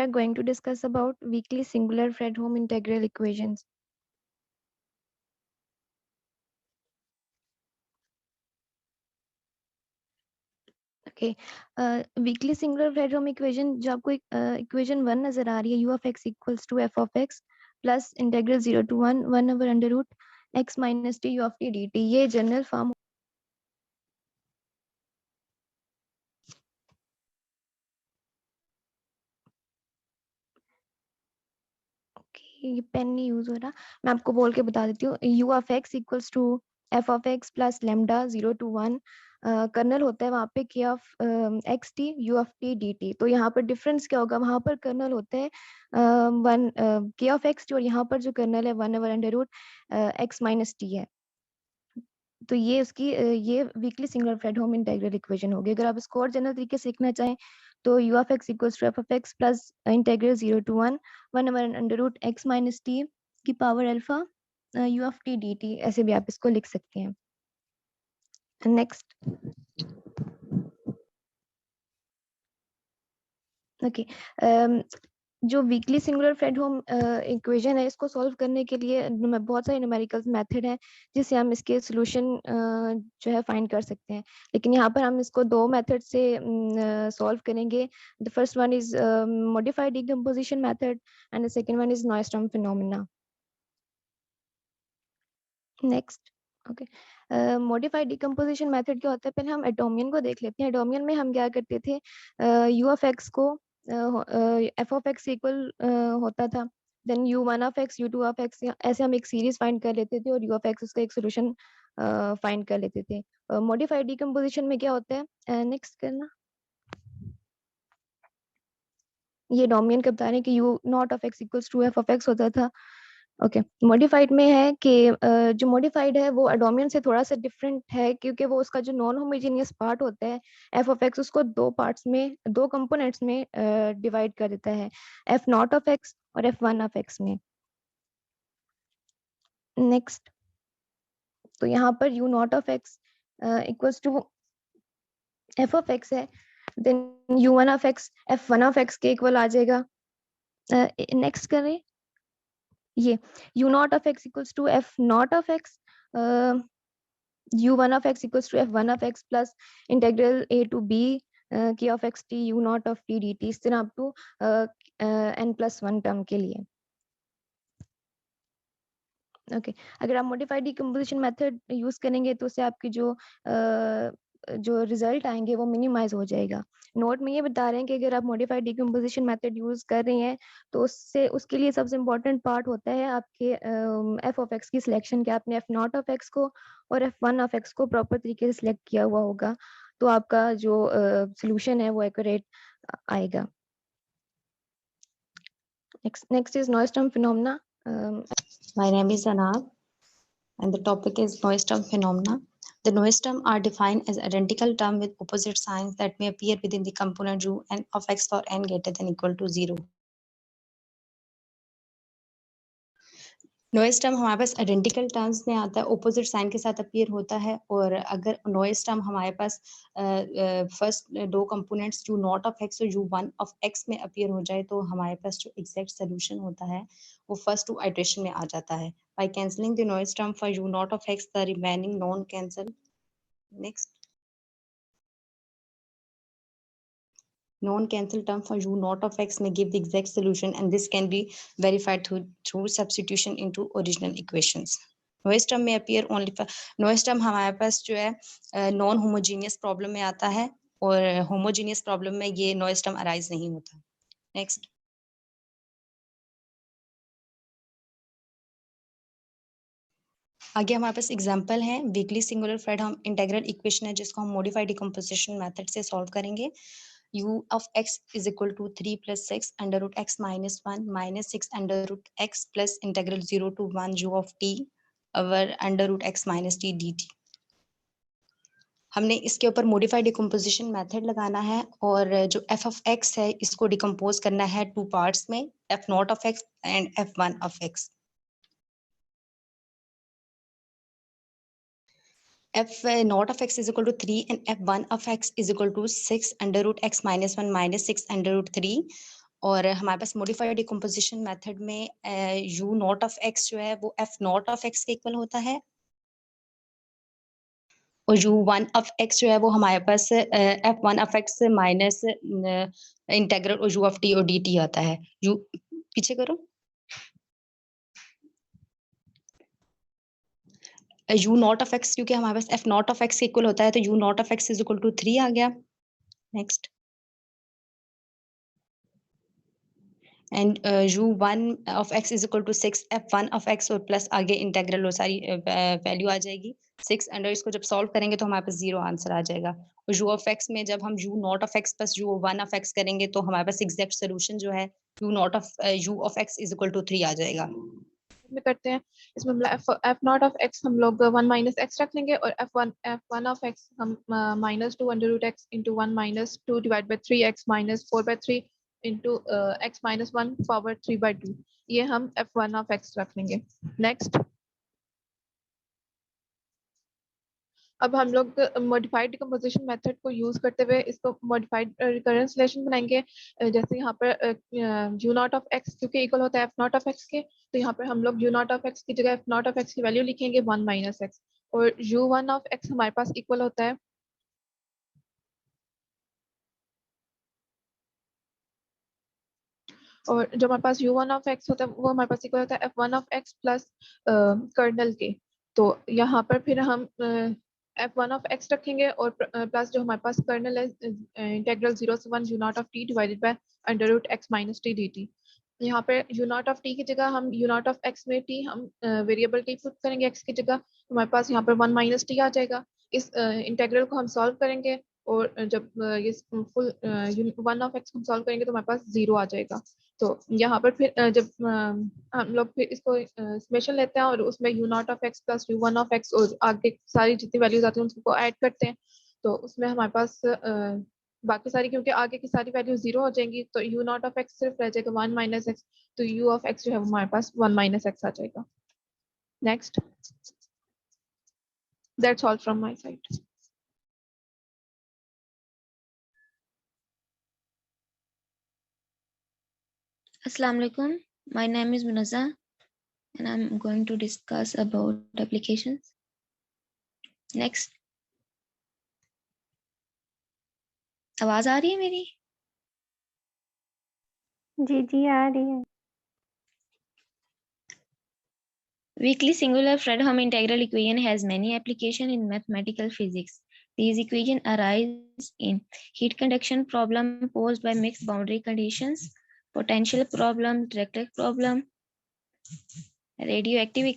are going to discuss about weakly singular Fredholm integral equations. Okay, weakly singular Fredholm equation जो आपको equation 1 नजर आ रही है, u of x equals to f of x plus integral 0 to 1 over under root x minus t u of t dt, ये general form. ये pen नहीं use हो रहा, मैं आपको बोल के बता देती हूँ। u of x equals to f of x plus lambda 0 to 1, kernel होता है वहाँ पे k of x t u of t dt। तो यहाँ पर डिफरेंस क्या होगा, वहाँ पर कर्नल होते हैं one k of x t, और यहाँ पर जो कर्नल है 1 over under root x minus t है। तो ये उसकी ये weakly singular Fredholm integral equation होगी। अगर आप इसको और जनरल तरीके से लिखना चाहें तो u of x equals to f of x plus integral 0 to 1 over under root x minus t की power alpha u of t dt, ऐसे भी आप इसको लिख सकते हैं। नेक्स्ट, ओके, जो वीकली सिंगुलर फ्रेडहोम इक्वेशन है, इसको सॉल्व करने के लिए बहुत सारे न्यूमेरिकल मेथड हैं जिससे हम इसके सॉल्यूशन जो है फाइंड कर सकते हैं। लेकिन यहाँ पर हम इसको दो मेथड से सॉल्व करेंगे। The first one is modified decomposition method and the second one is Nystrom phenomena. Next, okay, modified decomposition method क्या होता है, पहले हम एटोमियन को देख लेते हैं। एटोमियन में हम क्या करते थे, u of x को f of x इक्वल होता था, then u1 of x u2 of x, ऐसे हम एक सीरीज फाइंड कर लेते थे और u of x उसका एक सोल्यूशन फाइंड कर लेते थे। मॉडिफाइड डिकम्पोजिशन में क्या होता है, नेक्स्ट करना, ये डोमियन का बता रहे हैं कि u not of x equals to f of x होता था। ओके, मॉडिफाइड में है कि जो मॉडिफाइड है वो डोमियन से थोड़ा सा डिफरेंट है, क्योंकि वो उसका जो नॉन होमोजेनियस पार्ट होता है f ऑफ x, उसको दो पार्ट्स में, दो कंपोनेंट्स में डिवाइड कर देता है, f नॉट ऑफ x और f वन ऑफ x में। नेक्स्ट, तो यहाँ पर u not of x equals to f of x है, then u1 of x f one of x के इक्वल आ जाएगा। नेक्स्ट करें, ये u not of x equals to f not of x, u1 of x equals to f1 of x plus integral a to b k of x t u naught of t dt, इस तरह up to n+1 term के लिए। Okay, अगर आप modified decomposition method use करेंगे तो उससे आपकी जो रिजल्ट आएंगे वो मिनिमाइज हो जाएगा। नोट में ये बता रहे हैं कि अगर आप मॉडिफाइड डिकम्पोजिशन मेथड यूज कर रहे हैं तो उससे उसके लिए सबसे इम्पोर्टेंट पार्ट होता है आपके एफ ऑफ एक्स की सिलेक्शन, के आपने एफ नॉट ऑफ एक्स को और एफ वन ऑफ एक्स को प्रॉपर तरीके से सिलेक्ट किया हुआ होगा, तो आपका जो सोल्यूशन है वो एक्यूरेट आएगा। Next is Nystrom phenomena. My name is Anab, and the topic is Neustrom phenomena. The Neustrom are defined as identical terms with opposite signs that may appear within the component U and of x for n greater than equal to 0. Noise term हमारे पास identical terms में आता है, opposite sign के साथ appear होता है, और अगर नॉइज टर्म हमारे पास फर्स्ट दो components you not of x और यू वन ऑफ एक्स में अपीयर हो जाए तो हमारे पास जो एग्जैक्ट सोल्यूशन होता है वो फर्स्ट टू आइटरेशन में आ जाता है। By cancelling the noise term for u not of x the remaining non cancel. Next, non-cancel term for u naught of x may give the exact solution, and this can be verified through substitution into original equations. Noise term में appear only for, noise term हमारे पास जो है non homogeneous problem में आता है, और homogeneous problem में ये नॉइज टर्म अराइज नहीं होता। नेक्स्ट, आगे हमारे पास एग्जांपल है weekly singular Fredholm integral equation है, जिसको हम मॉडिफाइड डिकम्पोजिशन मेथड से सॉल्व करेंगे। u of x is equal to 3 plus 6 under root x minus 1 minus 6 under root x plus integral 0 to 1 u of t over under root x minus t dt। हमने इसके ऊपर modified decomposition method लगाना है, और जो f of x है इसको decompose करना है टू पार्ट्स में, f not of x and f one of x। f naught of x is equal to 3 and f1 of x is equal to 6 under root x minus 1 minus 6 under root 3, और हमारे पास modified decomposition method में you not of x जो है वो F not of x के equal होता है, और यू वन ऑफ एक्स जो है वो हमारे पास F one of x minus integral और यू ऑफ टी और डी टी आता है। यू पीछे करो, यू नॉट ऑफ एक्स क्योंकि हमारे पास एफ नॉट ऑफ एक्स के इक्वल होता है तो u not of x is equal to 3 आ गया। नेक्स्ट, and u one of x is equal to 6 f one of x और प्लस आगे इंटेग्रल और सारी वैल्यू आ जाएगी 6 अंडर, इसको जब सॉल्व करेंगे तो हमारे पास 0 आंसर आ जाएगा। और यू ऑफ एक्स में जब हम u not of x plus u one of x करेंगे तो हमारे पास एग्जैक्ट सोल्यूशन जो है u of x is equal to 3 आ जाएगा। में करते हैं, इसमें एफ नॉट ऑफ एक्स हम लोग 1 माइनस एक्स रख लेंगे और एफ वन ऑफ एक्स हम minus 2 under root x into 1 minus 2 divide by 3 x minus 4 by 3 into x minus 1 power 3 by 2, ये हम एफ वन ऑफ एक्स रख लेंगे। नेक्स्ट, अब हम लोग मॉडिफाइड डिकम्पोजिशन मेथड को यूज करते हुए इसको मॉडिफाइड रिकरेंस रिलेशन बनाएंगे। जैसे यहाँ पर यू नॉट ऑफ एक्स क्योंकि इक्वल होता है एफ नॉट ऑफ एक्स के, तो यहाँ पर हम लोग यू नॉट ऑफ एक्स की जगह एफ नॉट ऑफ एक्स की वैल्यू लिखेंगे 1 माइनस एक्स, और यू वन ऑफ एक्स हमारे पास इक्वल होता है और जो हमारे पास यू वन ऑफ एक्स होता है वो हमारे पास इक्वल होता है f one of x plus kernel के। तो यहाँ पर फिर हम एफ वन ऑफ एक्स रखेंगे और प्लस जो हमारे पास कर्नल है इंटेग्रल 0 से 1 u not of t divided by under root x minus t d t. यहाँ पे यू नॉट ऑफ टी की जगह हम यू नॉट ऑफ एक्स में टी हम वेरिएबल टी पुट करेंगे एक्स की जगह, हमारे पास यहाँ पर 1 माइनस टी आ जाएगा। इस इंटेग्रल को हम सॉल्व करेंगे और जब ये फुल 1 ऑफ एक्स हम सॉल्व करेंगे तो हमारे पास 0 आ जाएगा। तो यहाँ पर फिर जब हम लोग फिर इसको समेशन लेते हैं और उसमें you not of x plus u one of x और आगे सारी जितनी वैल्यूज आती हैं उनको ऐड करते हैं, तो उसमें हमारे पास बाकी सारी क्योंकि आगे की सारी वैल्यू 0 हो जाएंगी तो यू नॉट ऑफ एक्स सिर्फ रह जाएगा 1 माइनस एक्स, तो यू ऑफ एक्स जो है वो हमारे पास 1 माइनस एक्स आ जाएगा। Next, that's all from my side. Assalamu alaikum. My name is Munaza and I'm going to discuss about applications. Next. आवाज आ रही है मेरी? जी आ रही है। Weakly singular Fredholm integral equation has many applications in mathematical physics. These equations arise in heat conduction problem posed by mixed boundary conditions, potential problem, directed problem, radioactive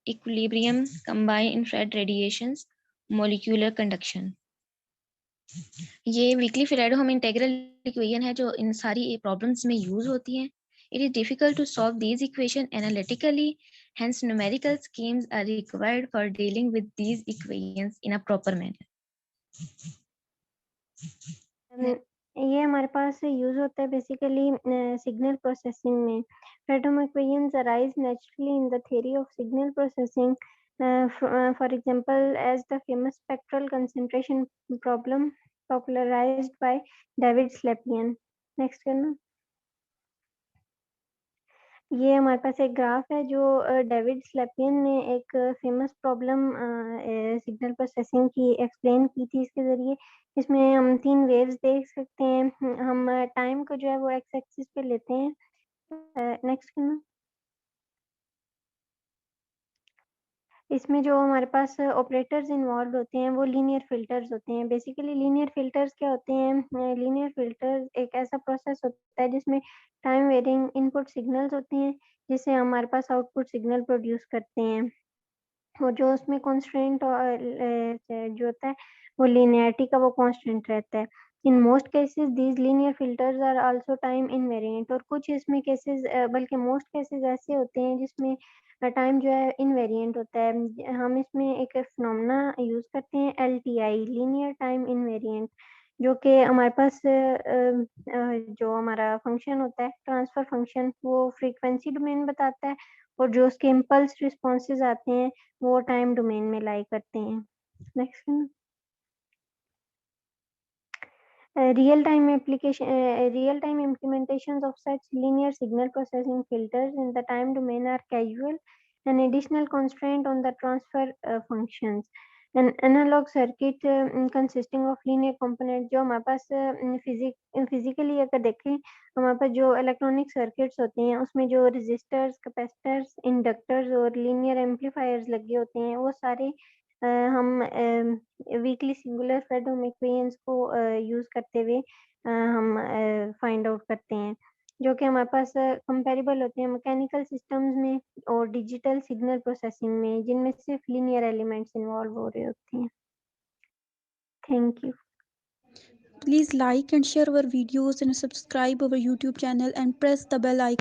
equilibrium, combined infrared radiations, molecular conduction. ये weekly Fredholm integral equation है जो इन सारी problems में use होती हैं। It is difficult to solve these equations analytically, hence numerical schemes are required for dealing with these equations in a proper manner. ये हमारे पास use होता है बेसिकली सिग्नल प्रोसेसिंग में। Fredholm equations arise naturally in the theory of signal processing, for example as the famous spectral concentration problem popularized by David Slepian. Next करना। ये हमारे पास एक graph है जो डेविड स्लैपियन ने एक फेमस प्रॉब्लम सिग्नल प्रोसेसिंग की एक्सप्लेन की थी इसके जरिए। इसमें हम 3 वेव्स देख सकते हैं। हम टाइम को जो है वो एक्स एक्सिस पे लेते हैं। नेक्स्ट करना। इसमें जो हमारे पास ऑपरेटर्स इन्वॉल्व होते हैं वो लीनियर फिल्टर्स होते हैं। बेसिकली लीनियर फिल्टर्स क्या होते हैं? लीनियर फिल्टर्स एक ऐसा प्रोसेस होता है जिसमें टाइम वेरिंग इनपुट सिग्नल्स होते हैं जिससे हमारे पास आउटपुट सिग्नल प्रोड्यूस करते हैं, और जो उसमें कॉन्स्टेंट जो होता है वो लीनियरिटी का वो कांस्टेंट रहता है। In most cases these linear filters are also time invariant, और कुछ इसमें केसेस बल्कि मोस्ट केसेस ऐसे होते हैं जिसमें टाइम जो है इनवेरिएंट होता है। हम इसमें एक फिनोमेना यूज करते हैं एलटीआई, लीनियर टाइम इनवेरिएंट, जो कि हमारे पास जो हमारा फंक्शन होता है ट्रांसफर फंक्शन वो फ्रीक्वेंसी डोमेन बताता है, और जो उसके इम्पल्स रिस्पॉन्सेज आते हैं वो टाइम डोमेन में लाई करते हैं। Next. real-time implementations of such linear signal processing filters in the time domain are casual, an additional constraint on the transfer functions. An analog circuit consisting of linear component, जो हमारे पास physically अगर देखें हमारे पास जो इलेक्ट्रॉनिक सर्किट्स होते हैं उसमें जो रेजिस्टर्स, कैपेसिटर्स, इंडक्टर्स और लीनियर एम्पलीफायर्स लगे होते हैं वो सारे हम वीकली सिंगुलर फ्रेडोम इक्वेशंस को यूज करते हुए हम फाइंड आउट करते हैं, जो कि हमारे पास कंपैरेबल होते हैं मैकेनिकल सिस्टम्स में और डिजिटल सिग्नल प्रोसेसिंग में, जिनमें सिर्फ लीनियर एलिमेंट्स इन्वॉल्व हो रहे होते हैं। Thank you. Please like and share our videos and subscribe our YouTube channel and press the bell icon.